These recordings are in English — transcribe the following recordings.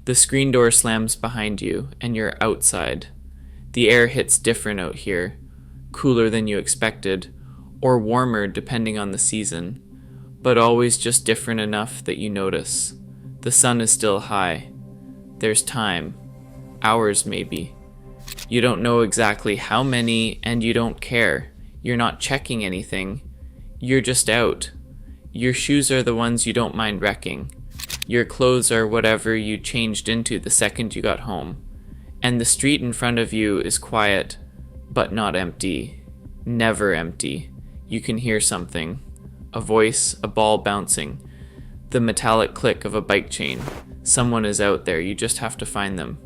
The screen door slams behind you, and you're outside. The air hits different out here, cooler than you expected, or warmer depending on the season, but always just different enough that you notice. The sun is still high. There's time. Hours maybe. You don't know exactly how many, and you don't care. You're not checking anything. You're just out. Your shoes are the ones you don't mind wrecking. Your clothes are whatever you changed into the second you got home. And the street in front of you is quiet, but not empty. Never empty. You can hear something. A voice, a ball bouncing. The metallic click of a bike chain. Someone is out there, you just have to find them.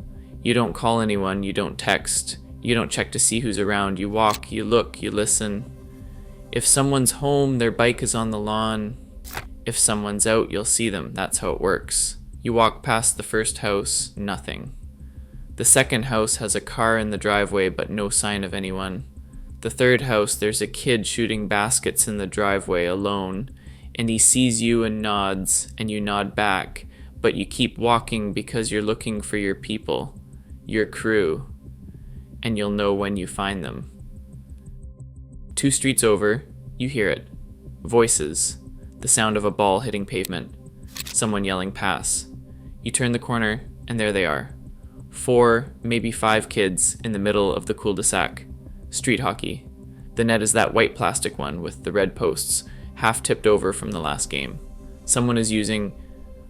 You don't call anyone, you don't text. You don't check to see who's around. You walk, you look, you listen. If someone's home, their bike is on the lawn. If someone's out, you'll see them. That's how it works. You walk past the first house, nothing. The second house has a car in the driveway, but no sign of anyone. The third house, there's a kid shooting baskets in the driveway alone, and he sees you and nods, and you nod back, but you keep walking because you're looking for your people, your crew, and you'll know when you find them. 2 streets over, you hear it. Voices. The sound of a ball hitting pavement. Someone yelling pass. You turn the corner, and there they are. 4, maybe 5 kids in the middle of the cul-de-sac. Street hockey. The net is that white plastic one with the red posts, half tipped over from the last game. Someone is using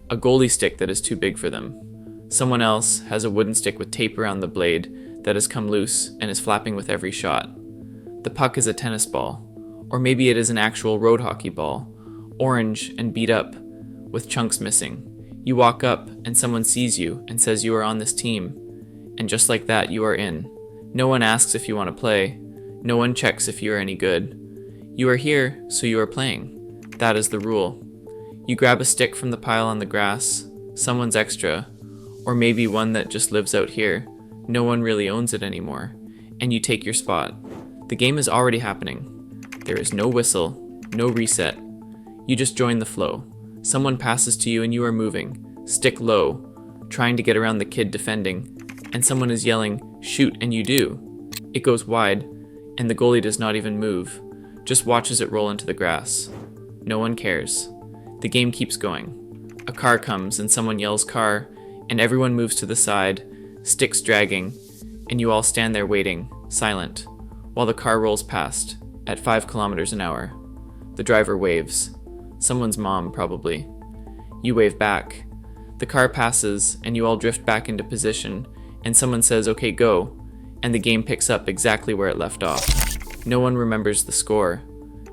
a goalie stick that is too big for them. Someone else has a wooden stick with tape around the blade that has come loose and is flapping with every shot. The puck is a tennis ball, or maybe it is an actual road hockey ball, orange and beat up, with chunks missing. You walk up and someone sees you and says you are on this team, and just like that you are in. No one asks if you want to play. No one checks if you are any good. You are here, so you are playing. That is the rule. You grab a stick from the pile on the grass, someone's extra, or maybe one that just lives out here. No one really owns it anymore, and you take your spot. The game is already happening. There is no whistle, no reset. You just join the flow. Someone passes to you and you are moving, stick low, trying to get around the kid defending, and someone is yelling, shoot, and you do. It goes wide, and the goalie does not even move, just watches it roll into the grass. No one cares. The game keeps going. A car comes and someone yells car, and everyone moves to the side, sticks dragging, and you all stand there waiting, silent, while the car rolls past, at 5 kilometers an hour. The driver waves. Someone's mom, probably. You wave back. The car passes, and you all drift back into position, and someone says, okay, go, and the game picks up exactly where it left off. No one remembers the score.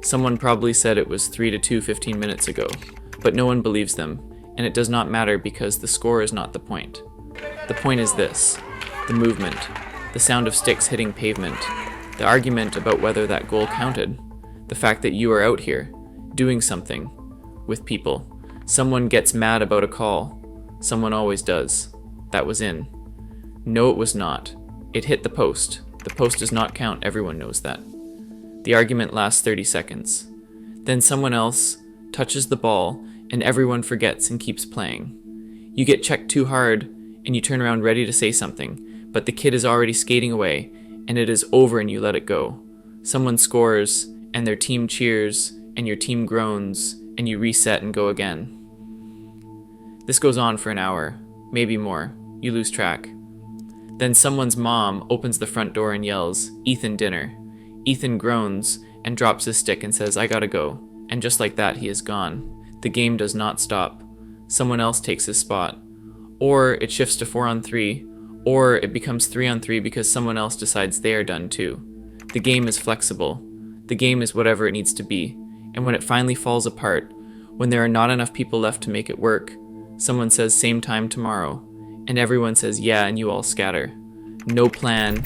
Someone probably said it was 3-2 15 minutes ago, but no one believes them, and it does not matter because the score is not the point. The point is this: the movement, the sound of sticks hitting pavement, the argument about whether that goal counted, the fact that you are out here, doing something, with people. Someone gets mad about a call. Someone always does. That was in. No, it was not. It hit the post. The post does not count, everyone knows that. The argument lasts 30 seconds. Then someone else touches the ball, and everyone forgets and keeps playing. You get checked too hard, and you turn around ready to say something, but the kid is already skating away, and it is over and you let it go. Someone scores, and their team cheers, and your team groans, and you reset and go again. This goes on for an hour, maybe more. You lose track. Then someone's mom opens the front door and yells, Ethan, dinner. Ethan groans and drops his stick and says, I gotta go. And just like that, he is gone. The game does not stop. Someone else takes his spot. Or it shifts to 4-on-3, or it becomes 3-on-3 because someone else decides they are done too. The game is flexible. The game is whatever it needs to be. And when it finally falls apart, when there are not enough people left to make it work, someone says same time tomorrow, and everyone says yeah, and you all scatter. No plan,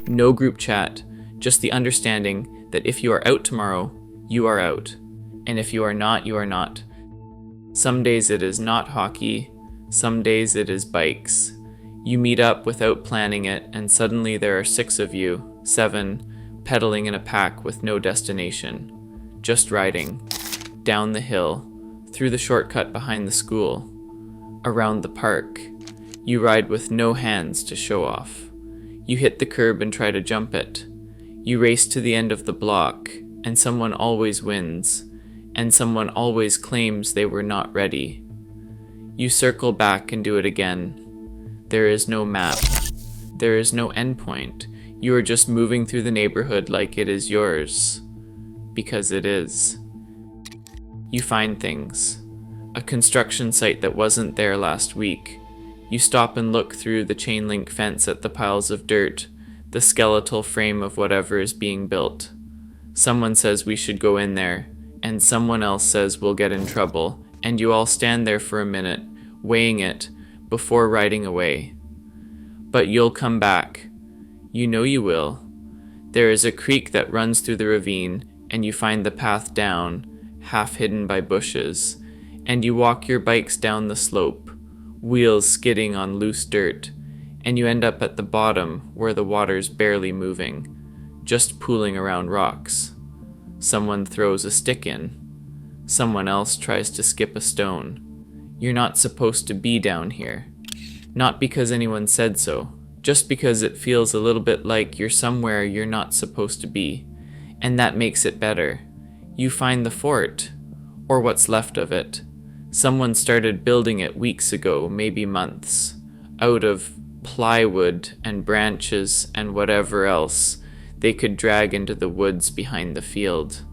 no group chat, just the understanding that if you are out tomorrow, you are out. And if you are not, you are not. Some days it is not hockey, some days it is bikes. You meet up without planning it, and suddenly there are 6 of you, 7, pedaling in a pack with no destination. Just riding. Down the hill, through the shortcut behind the school, around the park. You ride with no hands to show off. You hit the curb and try to jump it. You race to the end of the block, and someone always wins, and someone always claims they were not ready. You circle back and do it again. There is no map. There is no endpoint. You are just moving through the neighborhood like it is yours. Because it is. You find things. A construction site that wasn't there last week. You stop and look through the chain link fence at the piles of dirt, the skeletal frame of whatever is being built. Someone says we should go in there, and someone else says we'll get in trouble, and you all stand there for a minute, weighing it, before riding away. But you'll come back. You know you will. There is a creek that runs through the ravine, and you find the path down, half hidden by bushes, and you walk your bikes down the slope, wheels skidding on loose dirt, and you end up at the bottom where the water's barely moving, just pooling around rocks. Someone throws a stick in. Someone else tries to skip a stone. You're not supposed to be down here. Not because anyone said so, just because it feels a little bit like you're somewhere you're not supposed to be, and that makes it better. You find the fort, or what's left of it. Someone started building it weeks ago, maybe months, out of plywood and branches and whatever else they could drag into the woods behind the field.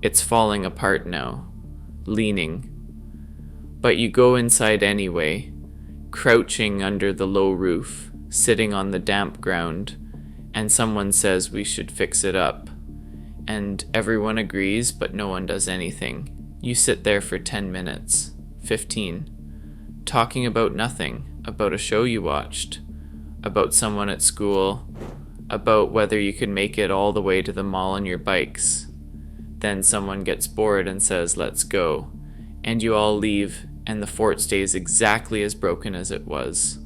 It's falling apart now, leaning. But you go inside anyway, crouching under the low roof, sitting on the damp ground, and someone says we should fix it up. And everyone agrees, but no one does anything. You sit there for 10 minutes, 15, talking about nothing, about a show you watched, about someone at school, about whether you could make it all the way to the mall on your bikes. Then someone gets bored and says, let's go, and you all leave, and the fort stays exactly as broken as it was.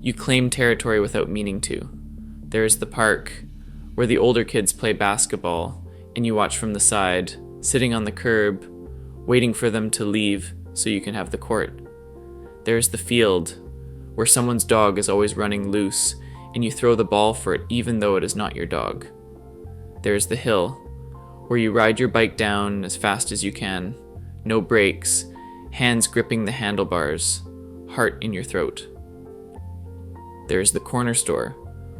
You claim territory without meaning to. There is the park, where the older kids play basketball, and you watch from the side, sitting on the curb, waiting for them to leave so you can have the court. There's the field, where someone's dog is always running loose, and you throw the ball for it even though it is not your dog. There's the hill, where you ride your bike down as fast as you can, no brakes, hands gripping the handlebars, heart in your throat. There's the corner store,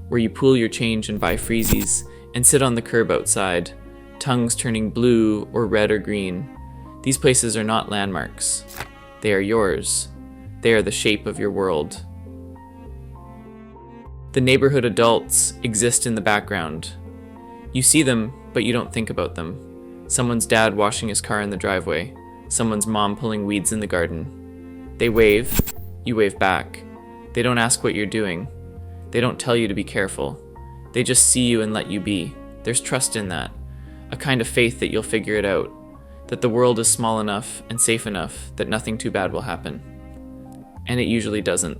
where you pool your change and buy freezies, and sit on the curb outside, tongues turning blue or red or green. These places are not landmarks. They are yours. They are the shape of your world. The neighborhood adults exist in the background. You see them, but you don't think about them. Someone's dad washing his car in the driveway. Someone's mom pulling weeds in the garden. They wave. You wave back. They don't ask what you're doing. They don't tell you to be careful. They just see you and let you be. There's trust in that. A kind of faith that you'll figure it out. That the world is small enough and safe enough that nothing too bad will happen. And it usually doesn't.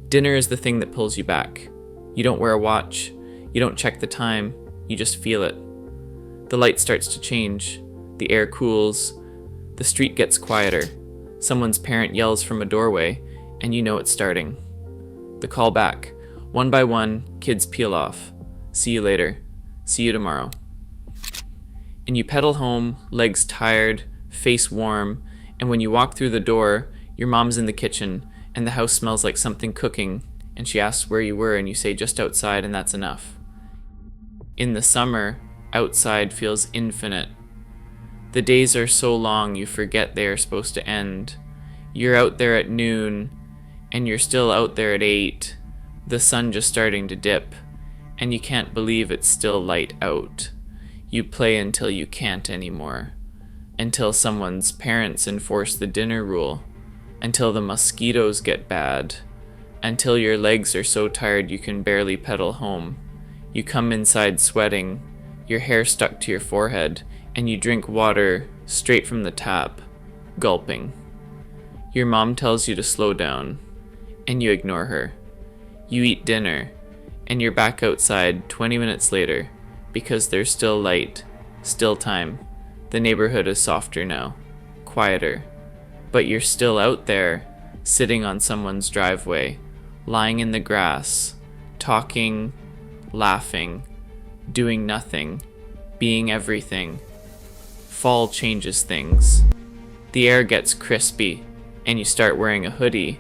Dinner is the thing that pulls you back. You don't wear a watch. You don't check the time. You just feel it. The light starts to change. The air cools. The street gets quieter. Someone's parent yells from a doorway, and you know it's starting. The call back. One by one, kids peel off. See you later. See you tomorrow. And you pedal home, legs tired, face warm, and when you walk through the door, your mom's in the kitchen, and the house smells like something cooking, and she asks where you were, and you say just outside, and that's enough. In the summer, outside feels infinite. The days are so long you forget they are supposed to end. You're out there at noon, and you're still out there at 8, the sun just starting to dip, and you can't believe it's still light out. You play until you can't anymore, until someone's parents enforce the dinner rule, until the mosquitoes get bad, until your legs are so tired you can barely pedal home. You come inside sweating, your hair stuck to your forehead, and you drink water straight from the tap, gulping. Your mom tells you to slow down, and you ignore her. You eat dinner, and you're back outside 20 minutes later, because there's still light, still time. The neighborhood is softer now, quieter. But you're still out there, sitting on someone's driveway, lying in the grass, talking, laughing, doing nothing, being everything. Fall changes things. The air gets crispy, and you start wearing a hoodie.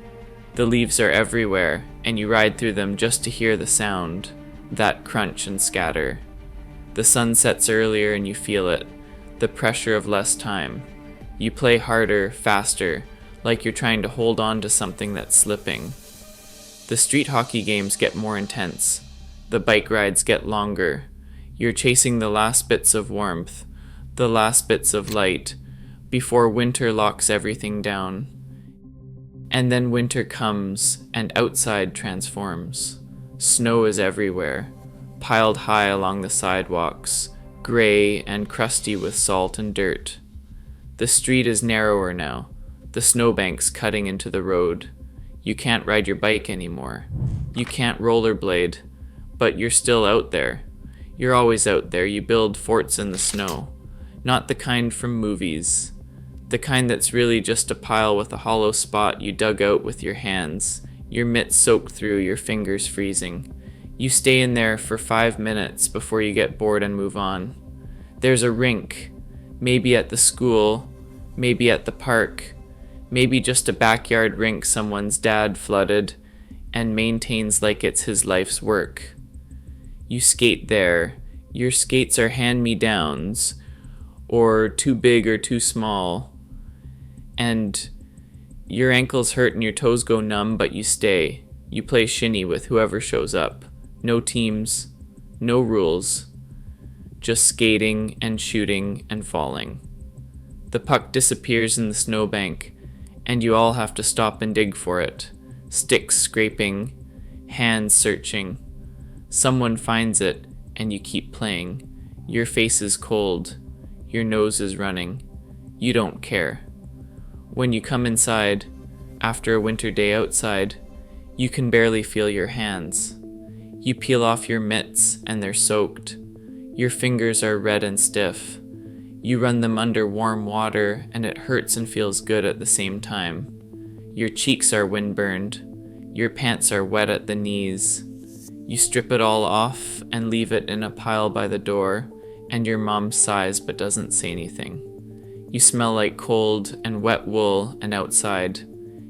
The leaves are everywhere, and you ride through them just to hear the sound, that crunch and scatter. The sun sets earlier and you feel it, the pressure of less time. You play harder, faster, like you're trying to hold on to something that's slipping. The street hockey games get more intense. The bike rides get longer. You're chasing the last bits of warmth, the last bits of light, before winter locks everything down. And then winter comes and outside transforms. Snow is everywhere, piled high along the sidewalks, gray and crusty with salt and dirt. The street is narrower now, the snowbanks cutting into the road. You can't ride your bike anymore. You can't rollerblade, but you're still out there. You're always out there. You build forts in the snow. Not the kind from movies. The kind that's really just a pile with a hollow spot you dug out with your hands, your mitts soaked through, your fingers freezing. You stay in there for 5 minutes before you get bored and move on. There's a rink, maybe at the school, maybe at the park, maybe just a backyard rink someone's dad flooded and maintains like it's his life's work. You skate there. Your skates are hand-me-downs, or too big or too small, and your ankles hurt and your toes go numb, but you stay. You play shinny with whoever shows up. No teams, no rules, just skating and shooting and falling. The puck disappears in the snowbank, and you all have to stop and dig for it. Sticks scraping, hands searching. Someone finds it, and you keep playing. Your face is cold. Your nose is running. You don't care. When you come inside, after a winter day outside, you can barely feel your hands. You peel off your mitts, and they're soaked. Your fingers are red and stiff. You run them under warm water, and it hurts and feels good at the same time. Your cheeks are windburned. Your pants are wet at the knees. You strip it all off and leave it in a pile by the door, and your mom sighs but doesn't say anything. You smell like cold and wet wool and outside.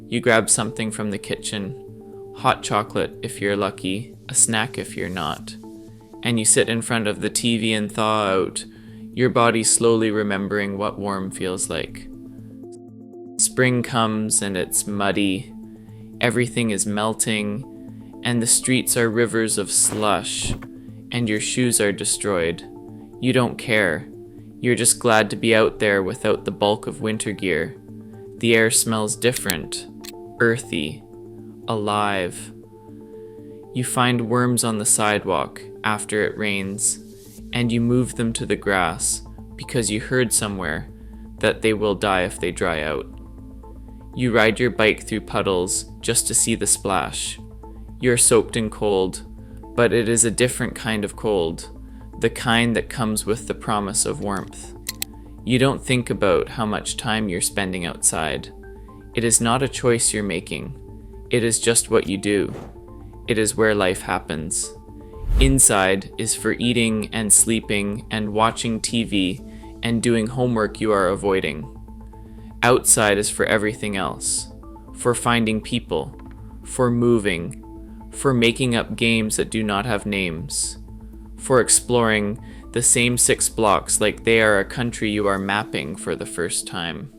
You grab something from the kitchen, hot chocolate if you're lucky, a snack if you're not, and you sit in front of the TV and thaw out, your body slowly remembering what warm feels like. Spring comes and it's muddy, everything is melting, and the streets are rivers of slush, and your shoes are destroyed. You don't care. You're just glad to be out there without the bulk of winter gear. The air smells different, earthy, alive. You find worms on the sidewalk after it rains, and you move them to the grass because you heard somewhere that they will die if they dry out. You ride your bike through puddles just to see the splash. You're soaked and cold, but it is a different kind of cold, the kind that comes with the promise of warmth. You don't think about how much time you're spending outside. It is not a choice you're making. It is just what you do. It is where life happens. Inside is for eating and sleeping and watching TV and doing homework you are avoiding. Outside is for everything else, for finding people, for moving, for making up games that do not have names, for exploring the same 6 blocks like they are a country you are mapping for the first time,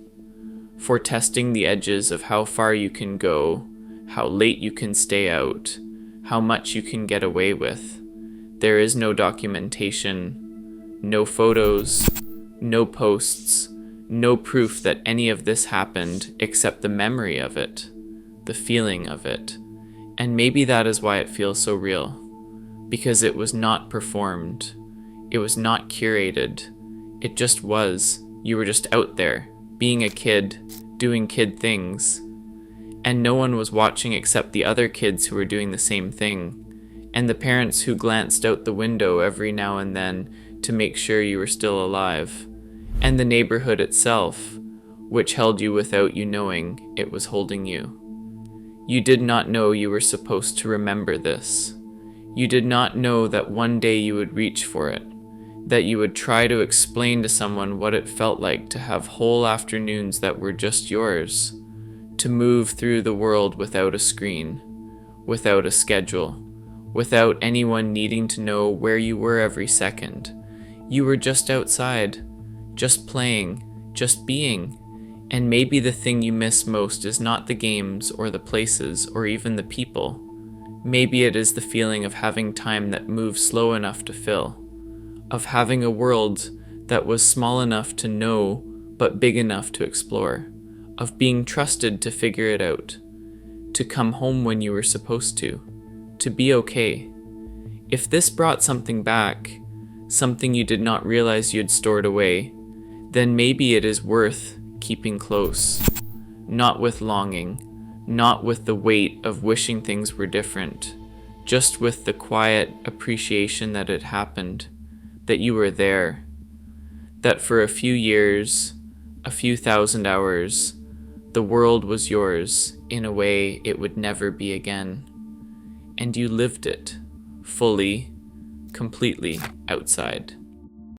for testing the edges of how far you can go, how late you can stay out, how much you can get away with. There is no documentation, no photos, no posts, no proof that any of this happened except the memory of it, the feeling of it. And maybe that is why it feels so real, because it was not performed, it was not curated, it just was. You were just out there, being a kid, doing kid things, and no one was watching except the other kids who were doing the same thing, and the parents who glanced out the window every now and then to make sure you were still alive, and the neighborhood itself, which held you without you knowing it was holding you. You did not know you were supposed to remember this. You did not know that one day you would reach for it, that you would try to explain to someone what it felt like to have whole afternoons that were just yours, to move through the world without a screen, without a schedule, without anyone needing to know where you were every second. You were just outside, just playing, just being. And maybe the thing you miss most is not the games or the places or even the people. Maybe it is the feeling of having time that moves slow enough to fill, of having a world that was small enough to know but big enough to explore, of being trusted to figure it out, to come home when you were supposed to be okay. If this brought something back, something you did not realize you had stored away, then maybe it is worth keeping close, not with longing, not with the weight of wishing things were different, just with the quiet appreciation that it happened, that you were there, that for a few years, a few thousand hours, the world was yours in a way it would never be again, and you lived it, fully, completely outside.